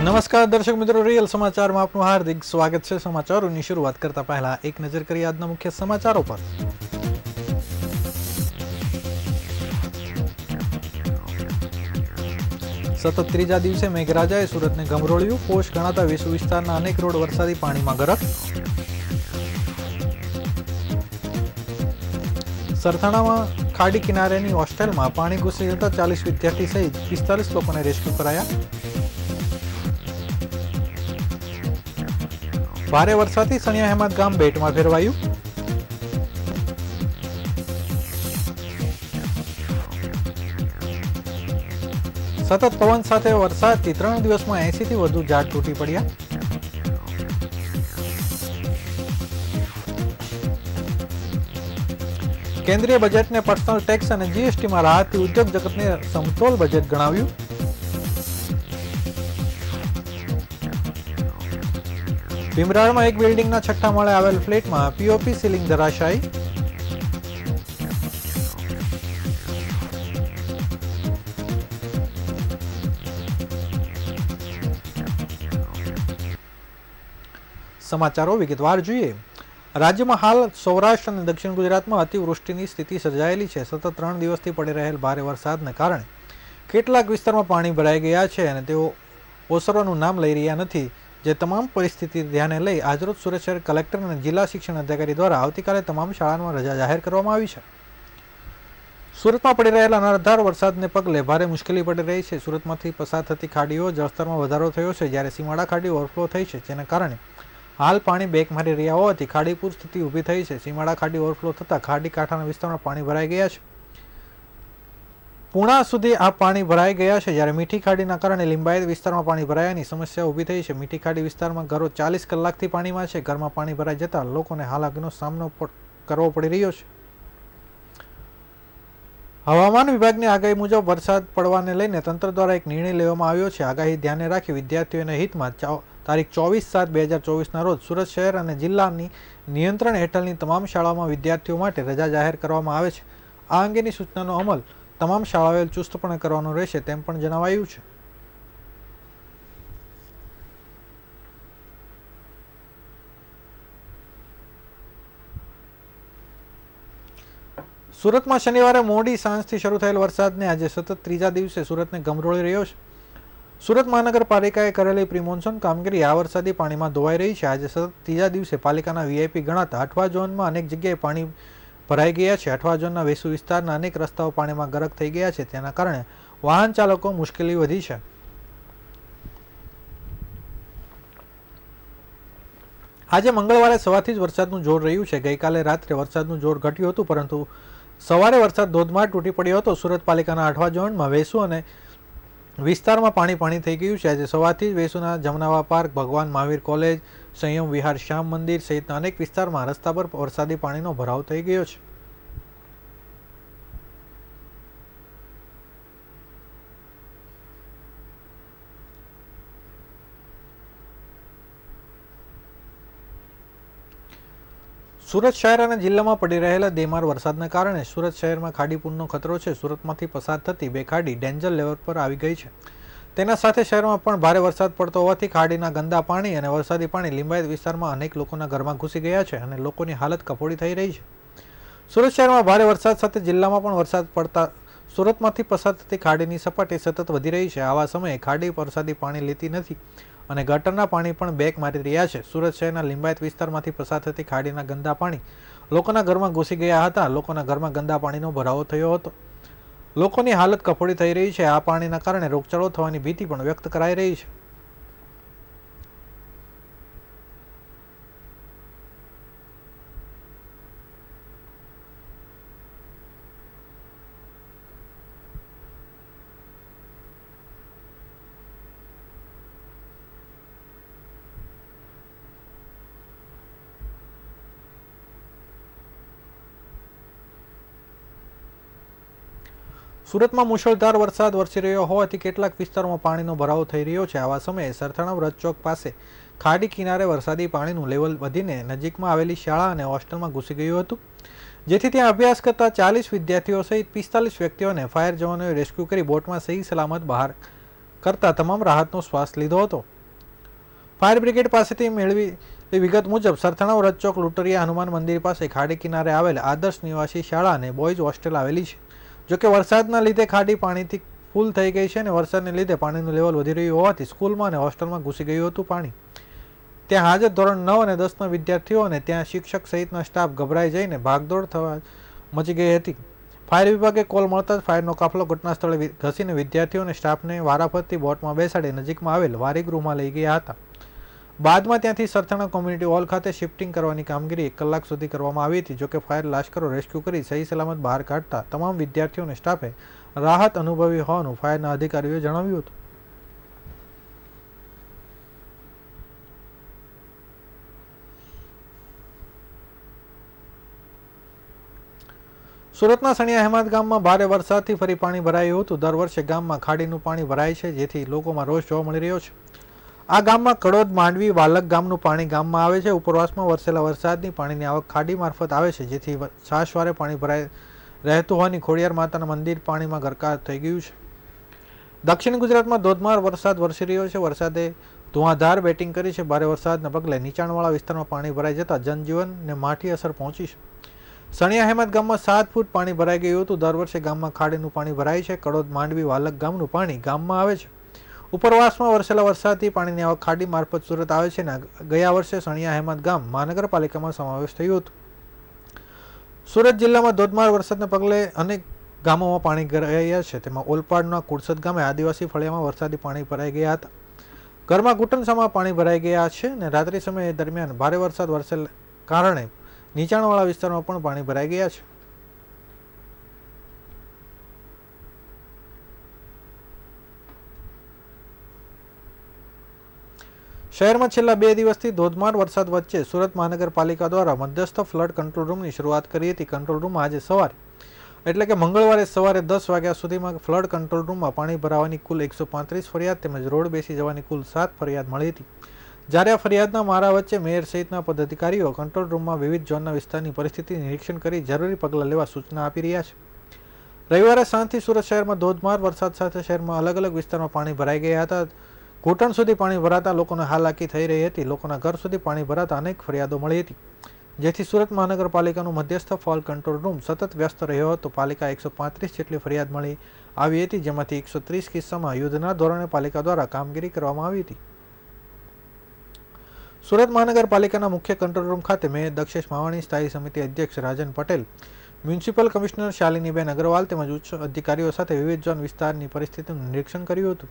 નમસ્કાર દર્શક મિત્રો, રિયલ સમાચારમાં આપનું હાર્દિક સ્વાગત છે। સમાચારોની શરૂઆત કરતા પહેલા એક નજર કરીએ આજના મુખ્ય સમાચારો પર। સતત ત્રીજા દિવસે મેઘરાજાએ સુરતને ગમરોળ્યું। પોષ ગણાતા વેસુ વિસ્તારના અનેક રોડ વરસાદી પાણીમાં ગરક। સરથાણામાં ખાડી કિનારેની હોસ્ટેલમાં પાણી ઘૂસી જતા 40 વિદ્યાર્થી સહિત 45 લોકોને રેસ્ક્યુ કરાયા। ભારે વરસાદથી સણિયા હેમત ગામ બેટમાં ફેરવાયું। સતત પવન સાથે વરસાદથી 3 દિવસમાં 80 થી વધુ ઝાડ તૂટી પડ્યા। કેન્દ્રીય બજેટને પર્સનલ ટેક્સ અને જીએસટીમાં રાહતથી ઉદ્યોગ જગતને સમતોલ બજેટ ગણાવ્યું। ભીમરાળમાં એક બિલ્ડિંગના 6ઠ્ઠા માળે આવેલ ફ્લેટમાં પીઓપી સીલિંગ ધરાશાયી। સમાચારો વિગતવાર જોઈએ। રાજ્યમાં હાલ સૌરાષ્ટ્ર અને દક્ષિણ ગુજરાતમાં અતિવૃષ્ટિની સ્થિતિ સર્જાયેલી છે। સતત 3 દિવસથી પડી રહેલ ભારે વરસાદને કારણે કેટલાક વિસ્તારમાં પાણી ભરાઈ ગયા છે અને તેઓ ઓસરવાનું નામ લઈ રહ્યા નથી। જે તમામ પરિસ્થિતિ ધ્યાને લઈ આજરોજ સુરત શહેર કલેક્ટર અને જિલ્લા શિક્ષણ અધિકારી દ્વારા આવતીકાલે તમામ શાળામાં રજા જાહેર કરવામાં આવી છે। સુરતમાં પડી રહેલા અનરાધાર વરસાદને પગલે ભારે મુશ્કેલી પડી રહી છે। સુરતમાંથી પસાર થતી ખાડીઓ જળસ્તરમાં વધારો થયો છે, જ્યારે સીમાડા ખાડી ઓવરફ્લો થઈ છે, જેના કારણે હાલ પાણી બેક મારી રહ્યા હોવાથી ખાડીપુર સ્થિતિ ઊભી થઈ છે। સીમાડા ખાડી ઓવરફ્લો થતાં ખાડી કાંઠાના વિસ્તારમાં પાણી ભરાઈ ગયા છે। પૂણા સુધી આ પાણી ભરાઈ ગયા છે, જ્યારે મીઠી ખાડીના કારણે લિંબાયત વિસ્તારમાં પાણી ભરાયાની સમસ્યા ઊભી થઈ છે। મીઠી ખાડી વિસ્તારમાં ઘરો 40 કલાકથી પાણીમાં છે। ઘરમાં પાણી ભરાઈ જતા લોકોને હાલાકીનો સામનો કરવો પડી રહ્યો છે। હવામાન વિભાગની આગાહી મુજબ વરસાદ પડવાને લઈને તંત્ર દ્વારા એક નિર્ણય લેવામાં આવ્યો છે। આગાહી ધ્યાને રાખી વિદ્યાર્થીઓના હિતમાં તારીખ 24/7/2024ના રોજ સુરત શહેર અને જિલ્લાની નિયંત્રણ હેઠળની તમામ શાળાઓમાં વિદ્યાર્થીઓ માટે રજા જાહેર કરવામાં આવે છે। આ અંગેની સૂચનાનો અમલ તમામ શાળાઓએ ચુસ્તપણે કરવાનો રહેશે તેમ પણ જણાવાયું છે। સુરતમાં શનિવારે મોડી સાંજથી શરૂ થયેલ વરસાદને આજે સતત ત્રીજા દિવસે સુરતને ગમરોળી રહ્યો છે। સુરત મહાનગરપાલિકાએ કરેલી પ્રી મોન્સૂન કામગીરી આ વરસાદી પાણીમાં ધોવાઈ રહી છે। આજે સતત ત્રીજા દિવસે પાલિકાના વીઆઈપી ગણાતા અઠવા ઝોનમાં અનેક જગ્યાએ પાણી ભરાઈ ગયા છે। અઠવા ઝોનના વેસુ વિસ્તારના અનેક રસ્તાઓ પાણીમાં ગરક થઈ ગયા છે, તેના કારણે વાહન ચાલકો મુશ્કેલી વધી છે। આજે મંગળવારે સવારથી જ વરસાદનું જોર રહ્યું છે। ગઈકાલે રાત્રે વરસાદનું જોર ઘટ્યું હતું, પરંતુ સવારે વરસાદ ધોધમાર તૂટી પડ્યો હતો। સુરત પાલિકાના અઠવા ઝોનમાં વેસુ અને વિસ્તારમાં પાણી થઈ ગયું છે। આજે સવારથી જ વેસુના જમનાવા પાર્ક, ભગવાન મહાવીર કોલેજ, સંયમ વિહાર, શ્યામ મંદિર સહિતના અનેક વિસ્તારમાં રસ્તા પર વરસાદી પાણીનો ભરાવ થઈ ગયો છે। સુરત શહેર અને જિલ્લામાં પડી રહેલા ધીમાર વરસાદને કારણે સુરત શહેરમાં ખાડીપુરનો ખતરો છે। સુરતમાંથી પસાર થતી બે ખાડી ડેન્જર લેવલ પર આવી ગઈ છે। તેના સાથે શહેરમાં પણ ભારે વરસાદ પડતો હોવાથી ખાડીના ગંદા પાણી અને વરસાદી પાણી લિંબાયત વિસ્તારમાં અનેક લોકોના ઘરમાં ઘૂસી ગયા છે અને લોકોની હાલત કફોડી થઈ રહી છે। સુરત શહેરમાં ભારે વરસાદ સાથે જિલ્લામાં પણ વરસાદ પડતા સુરતમાંથી પસાર થતી ખાડીની સપાટી સતત વધી રહી છે। આવા સમયે ખાડી વરસાદી પાણી લેતી નથી અને ગટરના પાણી પણ બેક મારી રહ્યા છે। સુરત શહેરના લિંબાયત વિસ્તારમાંથી પસાર થતી ખાડીના ગંદા પાણી લોકોના ઘરમાં ઘૂસી ગયા હતા। લોકોના ઘરમાં ગંદા પાણીનો ભરાવો થયો હતો। લોકોની હાલત કફોડી થઈ રહી છે। આ પાણીના કારણે રોગચાળો થવાની ભીતિ પણ વ્યક્ત કરાઈ રહી છે। સુરતમાં મુશળધાર વરસાદ વરસી રહ્યો હોવાથી કેટલાક વિસ્તારોમાં પાણીનો ભરાવો થઈ રહ્યો છે। આવા સમયે સરથાણા વ્રત ચોક પાસે ખાડી કિનારે વરસાદી પાણીનું લેવલ વધીને નજીકમાં આવેલી શાળા અને હોસ્ટેલમાં ઘૂસી ગયું હતું। જેથી ત્યાં અભ્યાસ કરતા 40 વિદ્યાર્થીઓ સહિત 45 વ્યક્તિઓને ફાયર જવાનોએ રેસ્ક્યુ કરી બોટમાં સહી સલામત બહાર કરતા તમામ રાહતનો શ્વાસ લીધો હતો. ફાયર બ્રિગેડ પાસેથી મેળવી વિગત મુજબ સરથાણા રજચોક લુટરિયા હનુમાન મંદિર પાસે ખાડી કિનારે આવેલ આદર્શ નિવાસી શાળા અને બોયઝ હોસ્ટેલ આવેલી છે. જોકે વરસાદના લીધે ખાડી પાણીથી ફૂલ થઈ ગઈ છે અને વરસાદને લીધે પાણીનું લેવલ વધી રહ્યું હોવાથી સ્કૂલમાં અને હોસ્ટેલમાં ઘૂસી ગયું હતું પાણી. ત્યાં હાજર ધોરણ 9 અને 10ના વિદ્યાર્થીઓ અને ત્યાં શિક્ષક સહિતના સ્ટાફ ગભરાઈ જઈને ભાગદોડ થવા મચી ગઈ હતી. ફાયર વિભાગે કોલ મળતા જ ફાયરનો કાફલો ઘટના સ્થળે ઘસીને વિદ્યાર્થીઓ અને સ્ટાફને વારાફરતી બોટમાં બેસાડી નજીકમાં આવેલ વારીગૃહમાં લઈ ગયા હતા. બાદમાં ત્યાંથી સરથાણા કોમ્યુનિટી હોલ ખાતે શિફ્ટિંગ કરવાની કામગીરી 1 કલાક સુધી કરવામાં આવી હતી. જોકે ફાયર લાશ્કરો રેસ્ક્યુ કરી સહી સલામત બહાર કાઢતા તમામ વિદ્યાર્થીઓ અને સ્ટાફે રાહત અનુભવી હોવાનું ફાયરના અધિકારીઓએ જણાવ્યું હતું. સુરતના સણિયા હેમાદ ગામમાં ભારે વરસાદથી ફરી પાણી ભરાયું હતું. દર વર્ષે ગામમાં ખાડીનું પાણી ભરાય છે, જેથી લોકોમાં રોષ જોવા મળી રહ્યો છે. આ ગામમાં કડોદ, માંડવી, વાલક ગામનું પાણી ગામમાં આવે છે. ઉપરવાસમાં વરસેલા વરસાદની પાણીની આવક ખાડી મારફત આવે છે, જેથી છાશવારે પાણી ભરાઈ રહેતું હોવાની ખોડિયાર માતાના મંદિર પાણીમાં ગરકાવ થઈ ગયું છે. દક્ષિણ ગુજરાતમાં ધોધમાર વરસાદ વરસી રહ્યો છે. વરસાદે ધુઆધાર બેટિંગ કરી છે. ભારે વરસાદના પગલે નીચાણવાળા વિસ્તારમાં પાણી ભરાઈ જતા જનજીવનને માઠી અસર પહોંચી છે. સણિયા હેમત ગામમાં 7 ફૂટ પાણી ભરાઈ ગયું હતું. દર વર્ષે ગામમાં ખાડીનું પાણી ભરાય છે. કડોદ, માંડવી, વાલક ગામનું પાણી ગામમાં આવે છે. ઉપરવાસમાં વરસેલા વરસાદથી પાણીની આવક ખાડી મારફત સુરત આવે છે. ગયા વર્ષે સણિયા હેમત ગામ મહાનગરપાલિકામાં સમાવેશ થયો હતો. સુરત જિલ્લામાં ધોધમાર વરસાદને પગલે અનેક ગામોમાં પાણી ગયા છે. તેમાં ઓલપાડના કુડસદ ગામે આદિવાસી ફળિયામાં વરસાદી પાણી ભરાઈ ગયા હતા. ઘરમાં ઘૂંટણસામાં પાણી ભરાઈ ગયા છે અને રાત્રિ સમય દરમિયાન ભારે વરસાદ વરસેલ કારણે નીચાણવાળા વિસ્તારમાં પણ પાણી ભરાઈ ગયા છે. શહેરમાં છેલ્લા 2 દિવસથી ધોધમાર વરસાદ વચ્ચે સુરત મહાનગરપાલિકા દ્વારા મધ્યસ્થ ફ્લડ કંટ્રોલ રૂમની શરૂઆત કરી હતી. કંટ્રોલ રૂમમાં આજે સવારે એટલે કે મંગળવારે સવારે 10 વાગ્યા સુધીમાં ફ્લડ કંટ્રોલ રૂમમાં પાણી ભરાવાની કુલ 135 ફરિયાદ તેમજ રોડ બેસી જવાની કુલ 7 ફરિયાદ મળી હતી. જ્યારે આ ફરિયાદના મારા વચ્ચે મેયર સહિતના પદાધિકારીઓ કંટ્રોલ રૂમમાં વિવિધ ઝોનના વિસ્તારની પરિસ્થિતિનું નિરીક્ષણ કરી જરૂરી પગલાં લેવા સૂચના આપી રહ્યા છે. રવિવારે સાંજથી સુરત શહેરમાં ધોધમાર વરસાદ સાથે શહેરમાં અલગ અલગ વિસ્તારમાં પાણી ભરાઈ ગયા હતા. ઘૂંટણ સુધી પાણી ભરાતા લોકોને હાલાકી થઈ રહી હતી. લોકોના ઘર સુધી પાણી ભરાતા અનેક ફરિયાદો મળી હતી, જેથી સુરત મહાનગરપાલિકાનું મધ્યસ્થ ફ્લડ કંટ્રોલ રૂમ સતત વ્યસ્ત રહ્યો હતો. પાલિકા 135 જેટલી ફરિયાદ મળી આવી હતી, જેમાંથી 130 કિસ્સામાં યુદ્ધના ધોરણે પાલિકા દ્વારા કામગીરી કરવામાં આવી હતી. સુરત મહાનગરપાલિકાના મુખ્ય કંટ્રોલ રૂમ ખાતે મેયર દક્ષેશ માવાણી, સ્થાયી સમિતિ અધ્યક્ષ રાજન પટેલ, મ્યુનિસિપલ કમિશનર શાલિનીબેન અગ્રવાલ તેમજ ઉચ્ચ અધિકારીઓ સાથે વિવિધ ઝોન વિસ્તારની પરિસ્થિતિનું નિરીક્ષણ કર્યું હતું.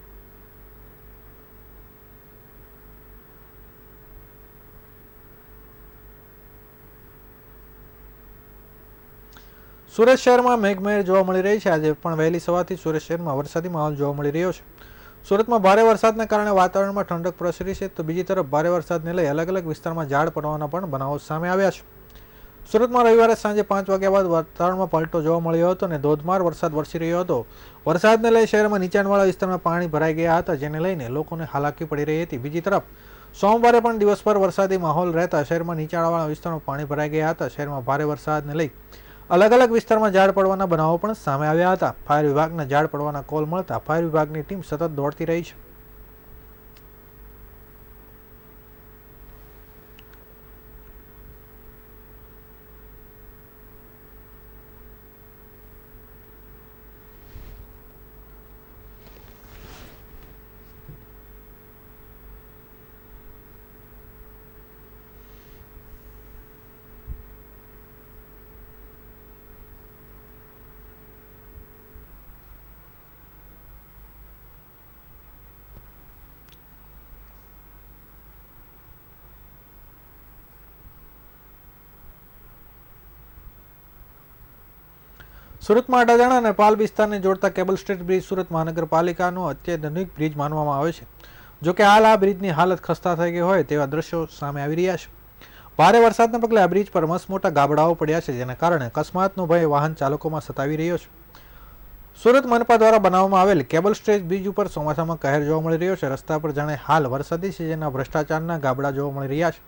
સુરત શહેરમાં મેઘમહેર જોવા મળી રહી છે. આજે પણ વહેલી સવારથી સુરત શહેરમાં વરસાદી માહોલ જોવા મળી રહ્યો છે. સુરતમાં ભારે વરસાદને કારણે વાતાવરણમાં ઠંડક પ્રસરી છે, તો બીજી તરફ ભારે વરસાદને લઈ અલગ અલગ વિસ્તારમાં ઝાડ પડવાના પણ બનાવો સામે આવ્યા છે. સુરતમાં રવિવારે સાંજે 5 વાગ્યા બાદ વાતાવરણમાં પલટો જોવા મળ્યો હતો અને ધોધમાર વરસાદ વરસી રહ્યો હતો. વરસાદને લઈ શહેરમાં નીચાણવાળા વિસ્તારમાં પાણી ભરાઈ ગયા હતા, જેને લઈને લોકોને હાલાકી પડી રહી હતી. બીજી તરફ સોમવારે પણ દિવસભર વરસાદી માહોલ રહેતા શહેરમાં નીચાણવાળા વિસ્તારમાં પાણી ભરાઈ ગયા હતા. શહેરમાં ભારે વરસાદને લઈ અલગ અલગ વિસ્તારમાં ઝાડ પડવાના બનાવો પણ સામે આવ્યા હતા. ફાયર વિભાગના ઝાડ પડવાના કોલ મળતા ફાયર વિભાગની ટીમ સતત દોડતી રહી છે. સુરતમાં અડાજણ અને પાલ વિસ્તારને જોડતા કેબલ સ્ટ્રીટ બ્રિજ સુરત મહાનગરપાલિકાનો અત્યાધુનિક બ્રિજ માનવામાં આવે છે. જોકે હાલ આ બ્રિજની હાલત ખસ્તા થઈ ગઈ હોય તેવા દ્રશ્યો સામે આવી રહ્યા છે. ભારે વરસાદના પગલે આ બ્રિજ પર મસમોટા ગાબડાઓ પડ્યા છે, જેના કારણે અકસ્માતનો ભય વાહન ચાલકોમાં સતાવી રહ્યો છે. સુરત મનપા દ્વારા બનાવવામાં આવેલ કેબલ સ્ટ્રીટ બ્રિજ ઉપર ચોમાસામાં કહેર જોવા મળી રહ્યો છે. રસ્તા પર જાણે હાલ વરસાદી સિઝનના ભ્રષ્ટાચારના ગાબડા જોવા મળી રહ્યા છે,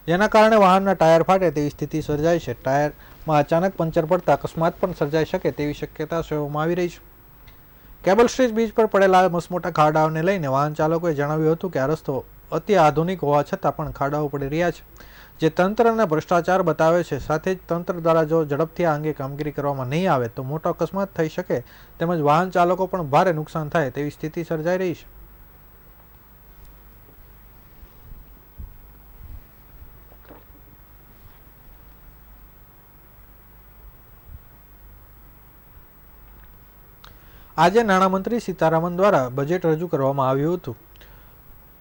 જેના કારણે વાહનના ટાયર ફાટે તેવી સ્થિતિ સર્જાય છે. ટાયરમાં અચાનક પંચર પડતા અકસ્માત પણ સર્જાઈ શકે તેવી શક્યતા સેવવામાં આવી રહી છે. કેબલ સ્ટ્રીટ બીચ પર પડેલા મસમોટા ખાડાઓને લઈને વાહન ચાલકોએ જણાવ્યું હતું કે આ રસ્તો અતિ આધુનિક હોવા છતાં પણ ખાડાઓ પડી રહ્યા છે, જે તંત્રના ભ્રષ્ટાચાર બતાવે છે. સાથે જ તંત્ર દ્વારા જો ઝડપથી આ અંગે કામગીરી કરવામાં નહીં આવે તો મોટો અકસ્માત થઈ શકે તેમજ વાહન ચાલકો પણ ભારે નુકસાન થાય તેવી સ્થિતિ સર્જાઈ રહી છે. આજે નાણામંત્રી સીતારામન દ્વારા બજેટ રજૂ કરવામાં આવ્યું હતું.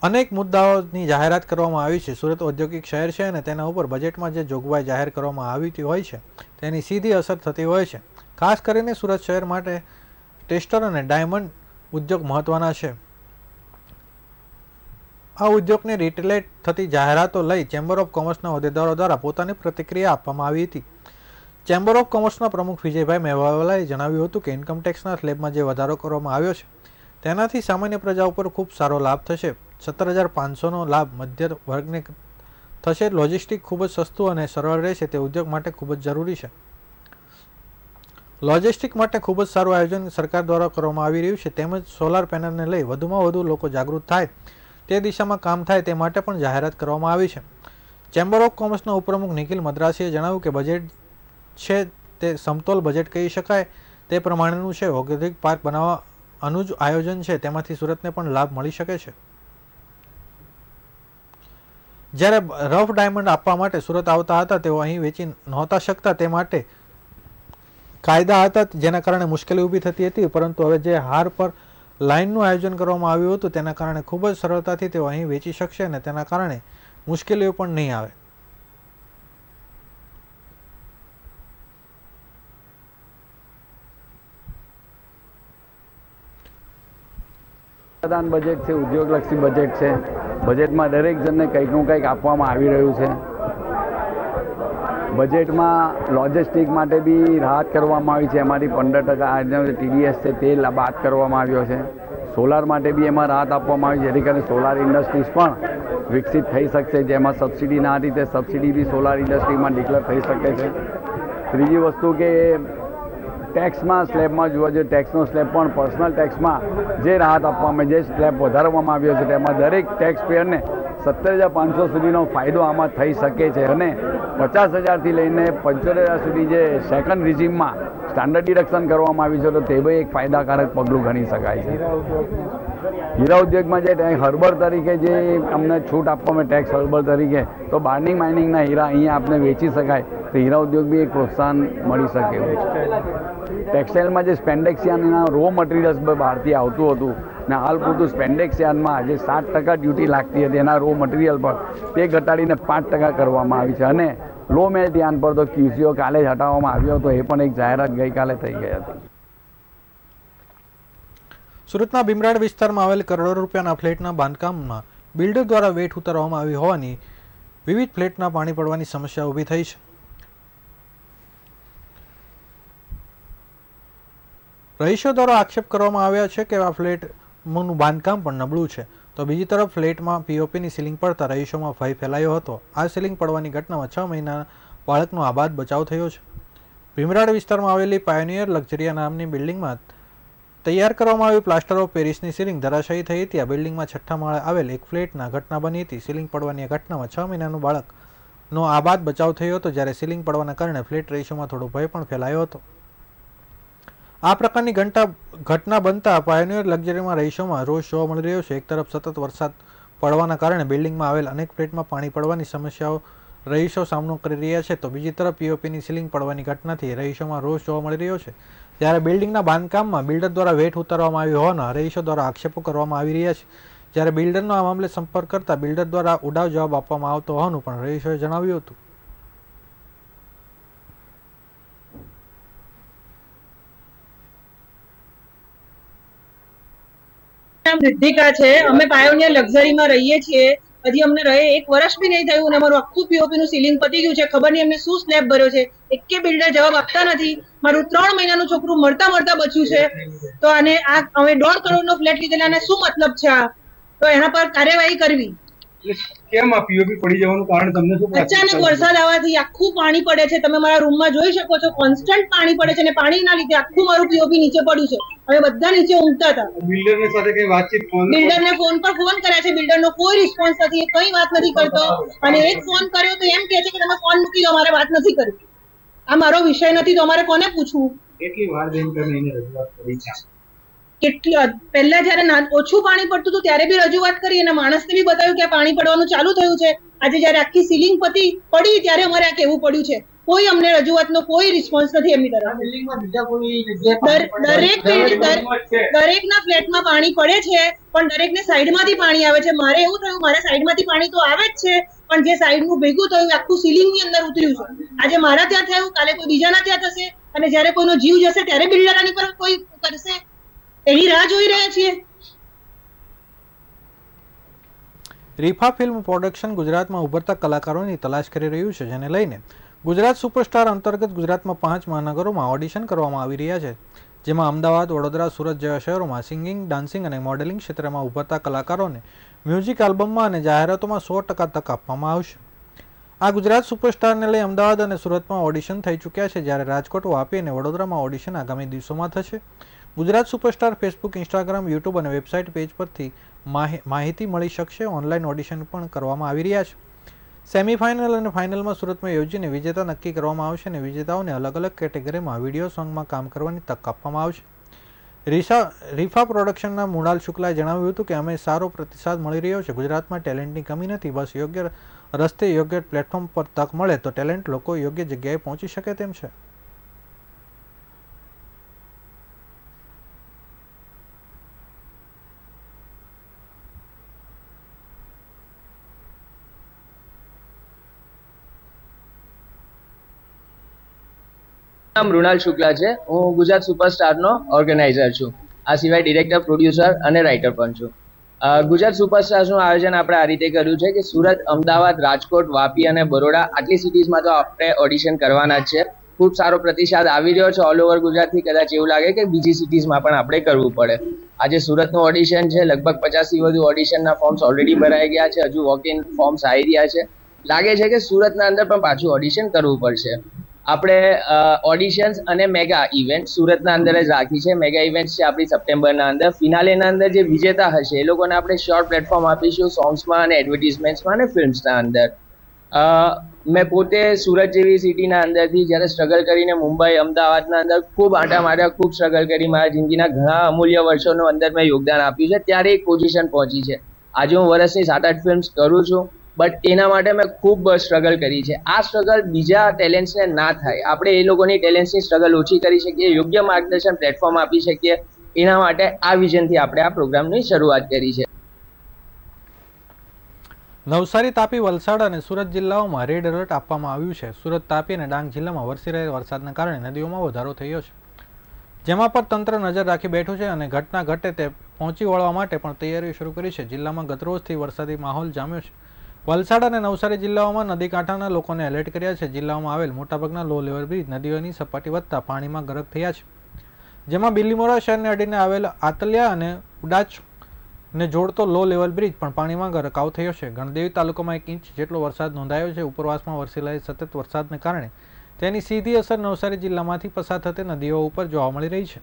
અનેક મુદ્દાઓની જાહેરાત કરવામાં આવી છે. સુરત ઔદ્યોગિક શહેર છે અને તેના ઉપર બજેટમાં જે જોગવાઈ જાહેર કરવામાં આવી હોય છે તેની સીધી અસર થતી હોય છે. ખાસ કરીને સુરત શહેર માટે ટેસ્ટર અને ડાયમંડ ઉદ્યોગ મહત્વના છે. આ ઉદ્યોગને રિટેલેટ થતી જાહેરાતો લઈ ચેમ્બર ઓફ કોમર્સના હોદ્દેદારો દ્વારા પોતાની પ્રતિક્રિયા આપવામાં આવી હતી. ચેમ્બર ઓફ કોમર્સના પ્રમુખ વિજયભાઈ મેવાલાએ જણાવ્યું હતું કે ઇન્કમટેક્સના સ્લેબમાં જે વધારો કરવામાં આવ્યો છે તેનાથી સામાન્ય પ્રજા ઉપર ખૂબ સારો લાભ થશે. 17,500નો લાભ મધ્ય વર્ગને થશે. લોજિસ્ટિક ખૂબ જ સસ્તું અને સરળ રહેશે તે ઉદ્યોગ માટે ખૂબ જ જરૂરી છે. લોજિસ્ટિક માટે ખૂબ જ સારું આયોજન સરકાર દ્વારા કરવામાં આવી રહ્યું છે તેમજ સોલાર પેનલને લઈ વધુમાં વધુ લોકો જાગૃત થાય તે દિશામાં કામ થાય તે માટે પણ જાહેરાત કરવામાં આવી છે. ચેમ્બર ઓફ કોમર્સના ઉપપ્રમુખ નિખિલ મદ્રાસીએ જણાવ્યું કે બજેટ છે તે સમતોલ બજેટ કહી શકાય તે પ્રમાણેનું છે. ઔદ્યોગિક પાર્ક બનાવવાનું જ આયોજન છે તેમાંથી સુરતને પણ લાભ મળી શકે છે. જ્યારે રફ ડાયમંડ આપવા માટે સુરત આવતા હતા તેઓ અહીં વેચી નહોતા શકતા તે માટે કાયદા હતા જેના કારણે મુશ્કેલી ઊભી થતી હતી, પરંતુ હવે જે હાર પર લાઇનનું આયોજન કરવામાં આવ્યું હતું તેના કારણે ખૂબ જ સરળતાથી તેઓ અહીં વેચી શકશે અને તેના કારણે મુશ્કેલીઓ પણ નહીં આવે. પ્રધાન બજેટ છે, ઉદ્યોગલક્ષી બજેટ છે. બજેટમાં દરેક જણને કંઈકનું કંઈક આપવામાં આવી રહ્યું છે. બજેટમાં લોજિસ્ટિક માટે બી રાહત કરવામાં આવી છે. એમાંથી 15% આજનો જે TDS છે તે બાદ કરવામાં આવ્યો છે. સોલાર માટે બી એમાં રાહત આપવામાં આવી છે, જેથી કરીને સોલાર ઇન્ડસ્ટ્રીઝ પણ વિકસિત થઈ શકશે. જેમાં સબસિડી ના હતી તે સબસિડી બી સોલાર ઇન્ડસ્ટ્રીમાં ડિક્લેર થઈ શકે છે. ત્રીજી વસ્તુ કે ટેક્સમાં સ્લેબમાં જોવા જોઈએ, ટેક્સનો સ્લેબ પણ પર્સનલ ટેક્સમાં જે રાહત આપવામાં, જે સ્લેબ વધારવામાં આવ્યો છે તેમાં દરેક ટેક્સ પેયરને 17,500 સુધીનો ફાયદો આમાં થઈ શકે છે અને 50,000થી લઈને 75,000 સુધી જે સેકન્ડ રિઝીમમાં સ્ટાન્ડર્ડ ડિડક્શન કરવામાં આવ્યું છે તો તે બી એક ફાયદાકારક પગલું ગણી શકાય છે. હીરા ઉદ્યોગમાં જે હર્બર તરીકે જે અમને છૂટ આપવામાં ટેક્સ હર્બર તરીકે, તો બાર્નિંગ માઇનિંગના હીરા અહીંયા આપણે વેચી શકાય તો હીરા ઉદ્યોગ બી એક પ્રોત્સાહન મળી શકે એવું છે. ટેક્સટાઇલમાં જે સ્પેન્ડેક્સ યાર્નના રો મટીરિયલ્સ બહારથી આવતું હતું ને હાલ પૂરતું સ્પેન્ડેક્સ યાર્નમાં જે 7% ડ્યુટી લાગતી હતી એના રો મટીરિયલ પર તે ઘટાડીને 5% કરવામાં આવી છે અને લો મેલ્ટ યાર્ન પર તો QCO કાલે જ હટાવવામાં આવ્યો હતો. એ પણ એક જાહેરાત ગઈકાલે થઈ ગઈ હતી. સુરતના ભીમરાડ વિસ્તારમાં આવેલ કરોડો રૂપિયાના ફ્લેટના બાંધકામમાં બિલ્ડર દ્વારા વેઠ ઉતારવામાં આવી હોવાની વિવિધ ફ્લેટના પાણી પડવાની સમસ્યા ઊભી થઈ છે. રહીશો દ્વારા આક્ષેપ કરવામાં આવ્યા છે કે આ ફ્લેટનું બાંધકામ પણ નબળું છે, તો બીજી તરફ ફ્લેટમાં POPની સીલિંગ પડતા રહીશોમાં ભય ફેલાયો હતો. આ સીલિંગ પડવાની ઘટનામાં 6 મહિનાના બાળકનો આબાદ બચાવ થયો છે. ભીમરાડ વિસ્તારમાં આવેલી પાયોનિયર લક્ઝરિયા નામની બિલ્ડિંગમાં તૈયાર કરવામાં આવી પ્લાસ્ટર ઓફ પેરિસની સીલિંગ ધરાશાયી થઈ હતી. આ બિલ્ડિંગમાં 6થા માળે આવેલ એક ફ્લેટના ઘટના બની હતી. સીલિંગ પડવાની ઘટનામાં 6 મહિનાનું બાળકનો આબાદ બચાવ થયો હતો, જ્યારે સીલિંગ પડવાના કારણે ફ્લેટ રહીશોમાં થોડો ભય પણ ફેલાયો હતો. આ પ્રકારની ઘટના બનતા પાયોનિયર લક્ઝરીમાં રહીશોમાં રોષ જોવા મળી રહ્યો છે. એક તરફ સતત વરસાદ પડવાના કારણે બિલ્ડિંગમાં આવેલ અનેક ફ્લેટમાં પાણી પડવાની સમસ્યાઓ રહીશો સામનો કરી રહ્યા છે, તો બીજી તરફ POPની સીલિંગ પડવાની ઘટનાથી રહીશોમાં રોષ જોવા મળી રહ્યો છે. જ્યારે બિલ્ડિંગના બાંધકામમાં બિલ્ડર દ્વારા વેઠ ઉતારવામાં આવ્યો હોવાના રહીશો દ્વારા આક્ષેપો કરવામાં આવી રહ્યા છે. જ્યારે બિલ્ડરનો આ મામલે સંપર્ક કરતા બિલ્ડર દ્વારા ઉડાવ જવાબ આપવામાં આવતો હોવાનું પણ રહીશોએ જણાવ્યું હતું. રિદ્ધિકા છે, અમે પાયોનિયર લક્ઝરીમાં રહીએ છીએ. હજી અમને રહે 1 વર્ષ બી નહીં થયું અને અમારું આખું POPનું સીલિંગ પતી ગયું છે. ખબર નહીં અમને શું સ્લેબ ભર્યો છે, એકે બિલ્ડર જવાબ આપતા નથી. મારું 3 મહિનાનું છોકરું મળતા બચ્યું છે. તો આને આ અમે 1.5 કરોડનો ફ્લેટ લીધેલા, આને શું મતલબ છે? તો એના પર કાર્યવાહી કરવી. કેમ આ પીઓપી પડી જવાનું કારણ તમને શું અચાનક વરસાદ આવવાથી આખું પાણી પડે છે. તમે મારા રૂમમાં જોઈ શકો છો, કોન્સ્ટન્ટ પાણી પડે છે અને પાણીના લીધે આખું મારું પીઓપી નીચે પડ્યું છે. અમે બધા નીચે ઊંઘતા હતા. બિલ્ડરની સાથે કઈ વાતચીત બિલ્ડરને ફોન પર ફોન કર્યા છે, બિલ્ડરનો કોઈ રિસ્પોન્સ નથી, એ કઈ વાત નથી કરતો. અને એક ફોન કર્યો તો એમ કહે છે કે તમે ફોન મૂકી દો, અમારે વાત નથી કરવી. આ મારો વિષય નથી તો અમારે કોને પૂછવું? કેટલી વાર બેન તમે એને રજૂઆત કરી છે? કેટલી પહેલા જયારે ઓછું પાણી પડતું હતું ત્યારે બી રજૂઆત કરી અને માણસને બી બતાવ્યું કે પાણી પડવાનું ચાલુ થયું છે. આજે જયારે આખી સીલિંગ પડી ત્યારે અમારે આ કહેવું પડ્યું છે. કોઈ અમને રજૂઆતનો કોઈ રિસ્પોન્સ નથી એમની તરફ. દરેકના ફ્લેટમાં પાણી પડે છે, પણ દરેકને સાઈડમાંથી પાણી આવે છે. મારે એવું થયું, મારે સાઈડમાંથી પાણી તો આવે જ છે, પણ જે સાઈડનું ભેગું થયું આખું સીલિંગની અંદર ઉતર્યું છે. આજે મારા ત્યાં થયું, કાલે કોઈ બીજાના ત્યાં થશે, અને જયારે કોઈનો જીવ જશે ત્યારે બિલ્ડર આની પર કોઈ કરશે. એની રાહ જોઈ રહ્યા છીએ. રીફા ફિલ્મ પ્રોડક્શન ગુજરાતમાં ઉભરતા કલાકારોની તલાશ કરી રહ્યું છે, જેને લઈને ગુજરાત સુપરસ્ટાર અંતર્ગત ગુજરાતમાં 5 મહાનગરોમાં ઓડિશન કરવામાં આવી રહ્યા છે, જેમાં અમદાવાદ, વડોદરા, સુરત જેવા શહેરોમાં સિંગિંગ, ડાન્સિંગ અને મોડેલિંગ ક્ષેત્રમાં ઉભરતા કલાકારોને મ્યુઝિક આલ્બમમાં અને જાહેરાતોમાં 100% તક આપવામાં આવશે. આ ગુજરાત સુપરસ્ટારને લઈ અમદાવાદ અને સુરતમાં ઓડિશન થઈ ચૂક્યા છે, જ્યારે રાજકોટ, વાપી અને વડોદરામાં ઓડિશન આગામી દિવસોમાં થશે. Gujarat superstar Facebook, Instagram, YouTube અને વેબસાઇટ પેજ પરથી માહિતી મળી શકશે. ઓનલાઈન ઓડિશન પણ કરવામાં આવી રહ્યા છે. સેમીફાઇનલ અને ફાઇનલમાં સુરતમાં યોજીને વિજેતા નક્કી કરવામાં આવશે અને વિજેતાઓને અલગ અલગ કેટેગરીમાં વિડીયો સોંગમાં કામ કરવાની તક આપવામાં આવશે. રીફા પ્રોડક્શનના મૃણાલ શુક્લાએ જણાવ્યું હતું કે અમે સારો પ્રતિસાદ મળી રહ્યો છે. ગુજરાતમાં ટેલેન્ટની કમી નથી, બસ યોગ્ય રસ્તે, યોગ્ય પ્લેટફોર્મ પર તક મળે તો ટેલેન્ટ લોકો યોગ્ય જગ્યાએ પહોંચી શકે તેમ છે. નામ મૃણાલ શુક્લા છે. હું ગુજરાત સુપરસ્ટારનો ઓર્ગેનાઇઝર છું. આ સિવાય ડિરેક્ટર, પ્રોડ્યુસર અને રાઇટર પણ છું. ગુજરાત સુપરસ્ટાર્સનું આયોજન આપણે આ રીતે કર્યું છે કે સુરત, અમદાવાદ, રાજકોટ, વાપી અને બરોડા આટલી સિટીઝમાં તો આપણે ઓડિશન કરવાના જ છે. ખૂબ સારો પ્રતિસાદ આવી રહ્યો છે ઓલ ઓવર ગુજરાતથી. કદાચ એવું લાગે કે બીજી સિટીઝમાં પણ આપણે કરવું પડે. આજે સુરતનું ઓડિશન છે, લગભગ 50થી વધુ ઓડિશનના ફોર્મ્સ ઓલરેડી ભરાઈ ગયા છે. હજુ વોક ઇન ફોર્મ્સ આવી રહ્યા છે. લાગે છે કે સુરતના અંદર પણ પાછું ઓડિશન કરવું પડશે. આપણે ઓડિશન્સ અને મેગા ઇવેન્ટ સુરતના અંદર જ રાખી છે. મેગા ઇવેન્ટ છે આપણી સપ્ટેમ્બરના અંદર. ફિનાલેના અંદર જે વિજેતા હશે એ લોકોને આપણે શ્યોર પ્લેટફોર્મ આપીશું સોંગ્સમાં અને એડવર્ટિઝમેન્ટ્સમાં અને ફિલ્મ્સના અંદર. મેં પોતે સુરત જેવી સિટીના અંદરથી જ્યારે સ્ટ્રગલ કરીને મુંબઈ, અમદાવાદના અંદર ખૂબ આંટા માર્યા, ખૂબ સ્ટ્રગલ કરી, મારા જિંદગીના ઘણા અમૂલ્ય વર્ષોનું અંદર મેં યોગદાન આપ્યું છે. ત્યારે એક પોઝિશન પહોંચી છે. આજે હું વર્ષની 7-8 ફિલ્મ્સ કરું છું, બટ એના માટે મેં ખૂબ સ્ટ્રગલ કરી છે. આ સ્ટ્રગલ બીજા ટેલેન્ટ્સને ના થાય, આપણે એ લોકોની ટેલેન્ટ્સની સ્ટ્રગલ ઓછી કરી શકીએ, યોગ્ય માર્ગદર્શન પ્લેટફોર્મ આપી શકીએ. એના માટે આ વિઝનથી આપણે આ પ્રોગ્રામની શરૂઆત કરી છે. નવસારી, તાપી, વલસાડ અને સુરત જિલ્લાઓમાં રેડ એલર્ટ આપવામાં આવ્યું છે. સુરત, તાપી અને ડાંગ જિલ્લામાં વરસી રહેલા વરસાદના કારણે નદીઓમાં વધારો થયો છે, જેમાં પર તંત્ર નજર રાખી બેઠું છે અને ઘટના ઘટે તે પહોંચી વળવા માટે પણ તૈયારીઓ શરૂ કરી છે. જિલ્લામાં ગતરોજથી વરસાદી માહોલ જામ્યો છે. વલસાડ અને નવસારી જિલ્લાઓમાં નદી કાંઠાના લોકોને એલર્ટ કર્યા છે. જિલ્લાઓમાં આવેલ મોટાભાગના લો લેવલ બ્રિજ નદીઓની સપાટી વધતા પાણીમાં ગરક થયા છે, જેમાં બિલીમોરા શહેરને અડીને આવેલ આતલિયા અને ઉડાચને જોડતો લો લેવલ બ્રિજ પણ પાણીમાં ગરકાવ થયો છે. ગણદેવી તાલુકામાં 1 ઇંચ જેટલો વરસાદ નોંધાયો છે. ઉપરવાસમાં વરસેલા સતત વરસાદને કારણે તેની સીધી અસર નવસારી જિલ્લામાંથી પસાર થતી નદીઓ ઉપર જોવા મળી રહી છે,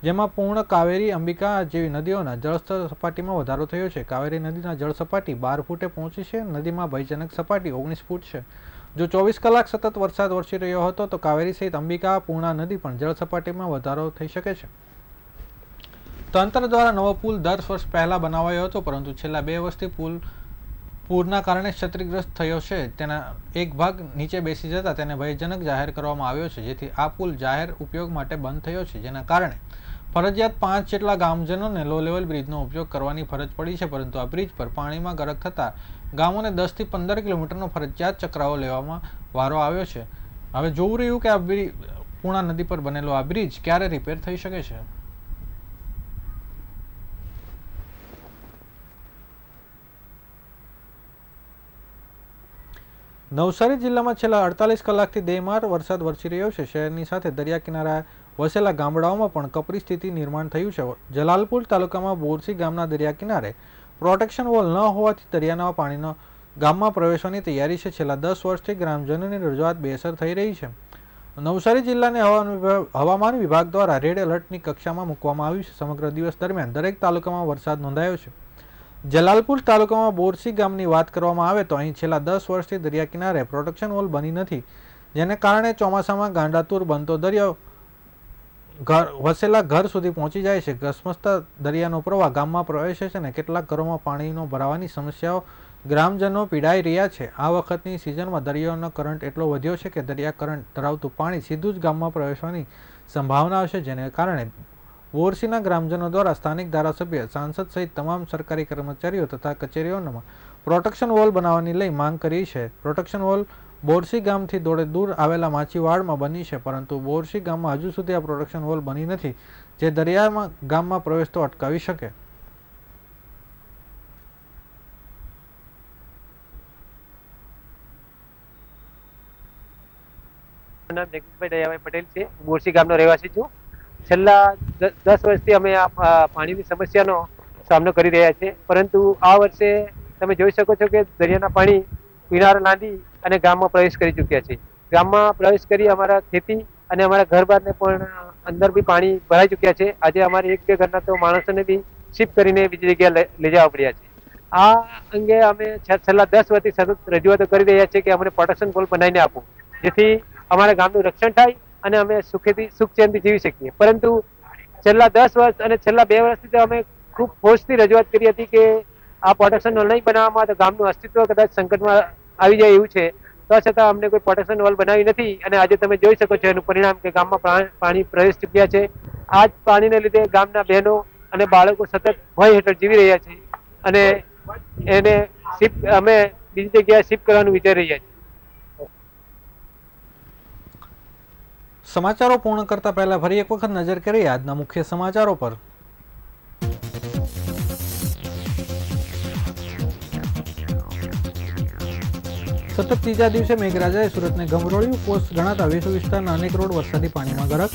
જેમાં પૂર્ણ, કાવેરી, અંબિકા જેવી નદીઓના જળસ્તર સપાટીમાં વધારો થયો છે. કાવેરી નદીના જળ સપાટી 12 ફૂટે પહોંચી છે. નદીમાં ભયજનક સપાટી 19 ફૂટ છે. જો 24 કલાક સતત વરસાદ વરસી રહ્યો હતો તો કાવેરી સહિત અંબિકા, પૂર્ણા નદી પણ જળ સપાટીમાં વધારો થઈ શકે છે. તંત્ર દ્વારા નવો પુલ 10 વર્ષ પહેલા બનાવાયો હતો, પરંતુ છેલ્લા 2 વર્ષથી પુલ પૂરના કારણે ક્ષતિગ્રસ્ત થયો છે. તેના એક ભાગ નીચે બેસી જતા તેને ભયજનક જાહેર કરવામાં આવ્યો છે, જેથી આ પુલ જાહેર ઉપયોગ માટે બંધ થયો છે, જેના કારણે ફરજિયાત 5 જેટલા ગામજનોને લો લેવલ બ્રિજનો ઉપયોગ કરવાની ફરજ પડી છે. પરંતુ આ બ્રિજ પર પાણીમાં ગરક થતાં ગામોને 10 થી 15 કિલોમીટરનો ફરજિયાત ચકરાવો લેવામાં વારો આવ્યો છે. હવે જોવું રહ્યું કે આ પૂર્ણા નદી પર બનેલો આ બ્રિજ ક્યારે રિપેર થઈ શકે છે. નવસારી જિલ્લામાં છેલ્લા 48 કલાકથી બેમાર વરસાદ વરસી રહ્યો છે. શહેરની સાથે દરિયા કિનારા વસેલા ગામડાઓમાં પણ કપરી સ્થિતિ નિર્માણ થયું છે. જલાલપુર તાલુકામાં બોરસી ગામના દરિયા કિનારે પ્રોટેક્શન વોલ ન હોવાથી દરિયાના પાણીનો ગામમાં પ્રવેશવાની તૈયારી છે. છેલ્લા 10 વર્ષથી ગ્રામજનોની રજૂઆત બેઅસર થઈ રહી છે. નવસારી જિલ્લાને હવામાન વિભાગ દ્વારા રેડ એલર્ટની કક્ષામાં મૂકવામાં આવ્યું છે. સમગ્ર દિવસ દરમિયાન દરેક તાલુકામાં વરસાદ નોંધાયો છે. જલાલપુર તાલુકામાં બોરસી ગામની વાત કરવામાં આવે તો અહીં છેલ્લા 10 વર્ષથી દરિયા કિનારે પ્રોટેક્શન વોલ બની નથી, જેને કારણે ચોમાસામાં ગાંડાતુર બનતો દરિયો વસેલા ઘર સુધી પહોંચી જાય છે. ધસમસતા દરિયાનો પ્રવાહ ગામમાં પ્રવેશે છે અને કેટલાક ઘરોમાં પાણીનો ભરાવાની સમસ્યાઓ ગ્રામજનો પીડાઈ રહ્યા છે. આ વખતની સિઝનમાં દરિયાનો કરંટ એટલો વધ્યો છે કે દરિયા કરંટ ધરાવતું પાણી સીધું જ ગામમાં પ્રવેશવાની સંભાવના છે, જેને કારણે બોરસીના ગ્રામજનો દ્વારા સ્થાનિક ધારાસભ્ય, સાંસદ સહિત તમામ સરકારી કર્મચારીઓ તથા કચેરીઓમાં પ્રોટેક્શન વોલ બનાવવાની લઈ માંગ કરી છે. પ્રોટેક્શન વોલ બોરસી ગામથી થોડે દૂર આવેલા માછીવાડમાં બની છે, પરંતુ બોરસી ગામમાં હજુ સુધી આ પ્રોટેક્શન વોલ બની નથી, જે દરિયામાં ગામમાં પ્રવેશતો અટકાવી શકે. નામ જગદીશભાઈ દયાભાઈ પટેલ છે. બોરસી ગામનો રહેવાસી છું. છેલ્લા 10 વર્ષથી અમે આ પાણીની સમસ્યાનો સામનો કરી રહ્યા છીએ, પરંતુ આ વર્ષે તમે જોઈ શકો છો કે દરિયાના પાણી કિનારે લાંદી અને ગામમાં પ્રવેશ કરી ચૂક્યા છે. ગામમાં પ્રવેશ કરી અમારા ખેતી અને અમારા ઘરબારને પણ અંદર બી પાણી ભરાઈ ચૂક્યા છે. આજે અમારે 1-2 ઘરના તો માણસોને બી શિફ્ટ કરીને બીજી જગ્યાએ લઈ જવા પડ્યા છે. આ અંગે અમે છેલ્લા 10 વર્ષથી સતત રજૂઆતો કરી રહ્યા છીએ કે અમને પ્રોટેક્શન વોલ બનાવીને આપો, જેથી અમારા ગામનું રક્ષણ થાય અને અમે સુખ ચેનથી જીવી શકીએ. પરંતુ છેલ્લા 10 વર્ષ અને છેલ્લા 2 વર્ષથી તો અમે ખૂબ ફોર્સથી રજૂઆત કરી હતી કે આ પ્રોટેક્શન વોલ નહીં બનાવવામાં તો ગામનું અસ્તિત્વ કદાચ સંકટમાં આવી જાય એવું છે. તો છતાં અમને કોઈ પ્રોટેક્શન વોલ બનાવી નથી અને આજે તમે જોઈ શકો છો એનું પરિણામ કે ગામમાં પાણી પ્રવેશ ચૂક્યા છે. આ જ પાણીને લીધે ગામના બહેનો અને બાળકો સતત ભય હેઠળ જીવી રહ્યા છે અને એને અમે બીજી જગ્યાએ શિફ્ટ કરવાનું વિચારી રહ્યા છીએ. સમાચારો પૂર્ણ કરતા પહેલા ફરી એક વખત નજર કરીએ આજના મુખ્ય સમાચારો પર. સતત ત્રીજા દિવસે મેઘરાજાએ સુરતને ગમરોળ્યું. પોસ્ટ ગણાતા વેસુ વિસ્તારના અનેક રોડ વરસાદી પાણીમાં ગરક.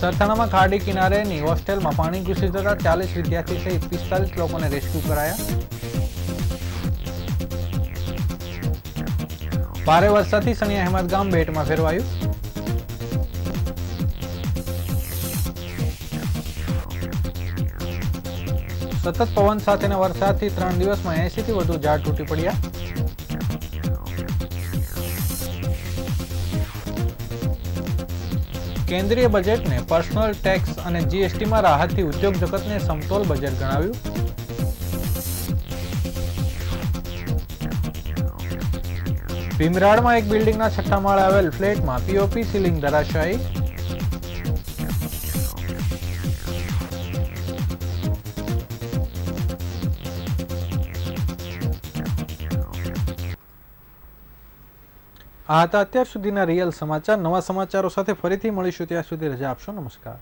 સરથાણામાં ખાડી કિનારેની હોસ્ટેલમાં પાણી ઘૂસી જતા 40 વિદ્યાર્થી સહિત 45 લોકોને રેસ્ક્યુ કરાયા. ભારે વરસાદથી સણિયા અહેમદ ગામ બેટમાં ફેરવાયું. સતત પવન સાથેના વરસાદથી 3 દિવસમાં 80 થી વધુ ઝાડ તૂટી પડ્યા. કેન્દ્રીય બજેટને પર્સનલ ટેક્સ અને જીએસટીમાં રાહતથી ઉદ્યોગ જગતને સમતોલ બજેટ ગણાવ્યું. ભીમરાડમાં એક બિલ્ડિંગના 6થા માળે આવેલ ફ્લેટમાં પીઓપી સીલિંગ ધરાશાયી. આ હતા અત્યાર સુધીના રિયલ સમાચાર. નવા સમાચારો સાથે ફરીથી મળીશું, ત્યાં સુધી રજા આપશો. નમસ્કાર.